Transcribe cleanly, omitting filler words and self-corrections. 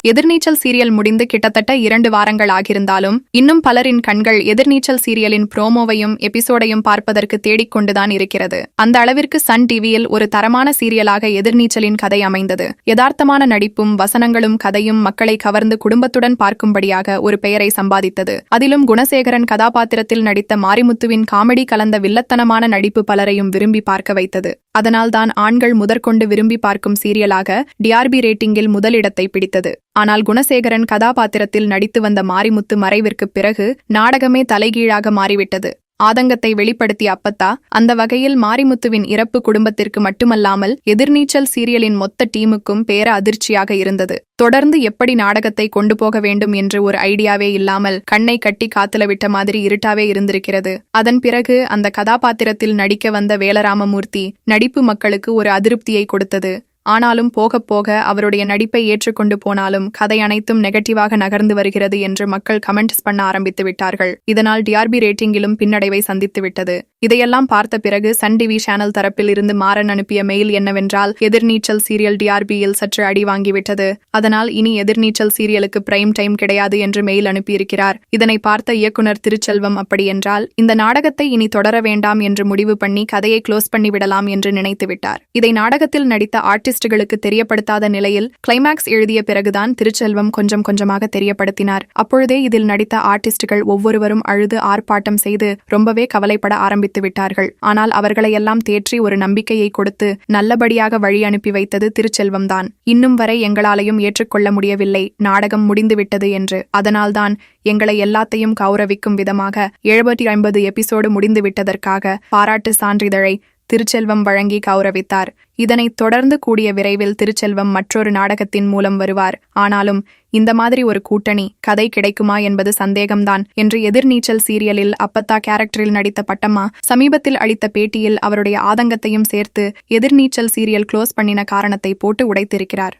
எதிர்நீச்சல் serial முடிந்து கிட்டத்தட்ட 2 வாரங்கள் ஆகியிருந்தாலும் இன்னும் பலரின் கண்கள் எதிர்நீச்சல் சீரியலின் ப்ரோமோவையும் எபிசோடையும் பார்ப்பதற்கு தேடிக்கொண்டுதான் இருக்கிறது. அந்த அளவிற்கு சன் டிவியில் ஒரு தரமான சீரியலாக எதிர்நீச்சலின் கதை அமைந்தது. யதார்த்தமான நடிப்பும் வசனங்களும் கதையும் மக்களை கவர்ந்து குடும்பத்துடன் பார்க்கும்படியாக ஒரு பெயரை சம்பாதித்தது. அதிலும் குணசேகரன் கதாபாத்திரத்தில் நடித்த மாரிமுத்துவின் காமெடி கலந்த வில்லத்தனமான நடிப்பு பலரையும் விரும்பி பார்க்க வைத்தது. அதனால்தான் ஆண்கள் முதற்கொண்டு விரும்பி பார்க்கும் சீரியலாக டிஆர்பி ரேட்டிங்கில் முதலிடத்தை பிடித்தது. ஆனால் குணசேகரன் கதாபாத்திரத்தில் நடித்து வந்த மாரிமுத்து மறைவிற்குப் பிறகு நாடகமே தலைகீழாக மாறிவிட்டது. ஆதங்கத்தை வெளிப்படுத்திய அப்பத்தா அந்த வகையில் மாரிமுத்துவின் இறப்பு குடும்பத்திற்கு மட்டுமல்லாமல் எதிர்நீச்சல் சீரியலின் மொத்த டீமுக்கும் பேர அதிர்ச்சியாக இருந்தது. தொடர்ந்து எப்படி நாடகத்தை கொண்டு போக வேண்டும் என்று ஒரு ஐடியாவே இல்லாமல் கண்ணை கட்டி காத்துல விட்ட மாதிரி இருட்டாவே இருந்திருக்கிறது. அதன் பிறகு அந்த கதாபாத்திரத்தில் நடிக்க வந்த வேலராமமூர்த்தி நடிப்பு மக்களுக்கு ஒரு அதிருப்தியை கொடுத்தது. ஆனாலும் போகப் போக அவருடைய நடிப்பை ஏற்றுக்கொண்டு போனாலும் கதை அனைத்தும் நெகட்டிவாக நகர்ந்து வருகிறது என்று மக்கள் கமெண்ட்ஸ் பண்ண ஆரம்பித்து விட்டார்கள். இதனால் டிஆர்பி ரேட்டிங்கிலும் பின்னடைவை சந்தித்து விட்டது. இதையெல்லாம் பார்த்த பிறகு சன் டிவி சேனல் தரப்பில் இருந்து மாறன் அனுப்பிய மெயில் என்னவென்றால், எதிர்நீச்சல் சீரியல் டிஆர்பியில் சற்று அடி வாங்கிவிட்டது, அதனால் இனி எதிர்நீச்சல் சீரியலுக்கு பிரைம் டைம் கிடையாது என்று மெயில் அனுப்பியிருக்கிறார். இதனை பார்த்த இயக்குனர் திருச்செல்வம் அப்படி என்றால் இந்த நாடகத்தை இனி தொடர வேண்டாம் என்று முடிவு பண்ணி கதையை க்ளோஸ் பண்ணிவிடலாம் என்று நினைத்து விட்டார். இதை நாடகத்தில் நடித்த ஆர்டிஸ்டுகளுக்கு தெரியப்படுத்தாத நிலையில் கிளைமேக்ஸ் எழுதிய பிறகுதான் திருச்செல்வம் கொஞ்சம் கொஞ்சமாக தெரியப்படுத்தினார். அப்பொழுதே இதில் நடித்த ஆர்டிஸ்டுகள் ஒவ்வொருவரும் அழுது ஆர்ப்பாட்டம் செய்து ரொம்பவே கவலைப்பட ஆரம்பித்து விட்டார்கள். ஆனால் அவர்களையெல்லாம் தேற்றி ஒரு நம்பிக்கையை கொடுத்து நல்லபடியாக வழி அனுப்பி வைத்தது திருச்செல்வம்தான். இன்னும் வரை எங்களாலையும் ஏற்றுக்கொள்ள முடியவில்லை நாடகம் முடிந்துவிட்டது என்று. அதனால்தான் எங்களை எல்லாத்தையும் கௌரவிக்கும் விதமாக 70-80 எபிசோடு முடிந்துவிட்டதற்காக பாராட்டு சான்றிதழை திருச்செல்வம் வழங்கி கௌரவித்தார். இதனைத் தொடர்ந்து கூடிய விரைவில் திருச்செல்வம் மற்றொரு நாடகத்தின் மூலம் வருவார். ஆனாலும் இந்த மாதிரி ஒரு கூட்டணி கதை கிடைக்குமா என்பது சந்தேகம்தான் என்று எதிர்நீச்சல் சீரியலில் அப்பத்தா கேரக்டரில் நடித்த பட்டம்மா சமீபத்தில் அளித்த பேட்டியில் அவருடைய ஆதங்கத்தையும் சேர்த்து எதிர்நீச்சல் சீரியல் க்ளோஸ் பண்ணின காரணத்தை போட்டு உடைத்திருக்கிறார்.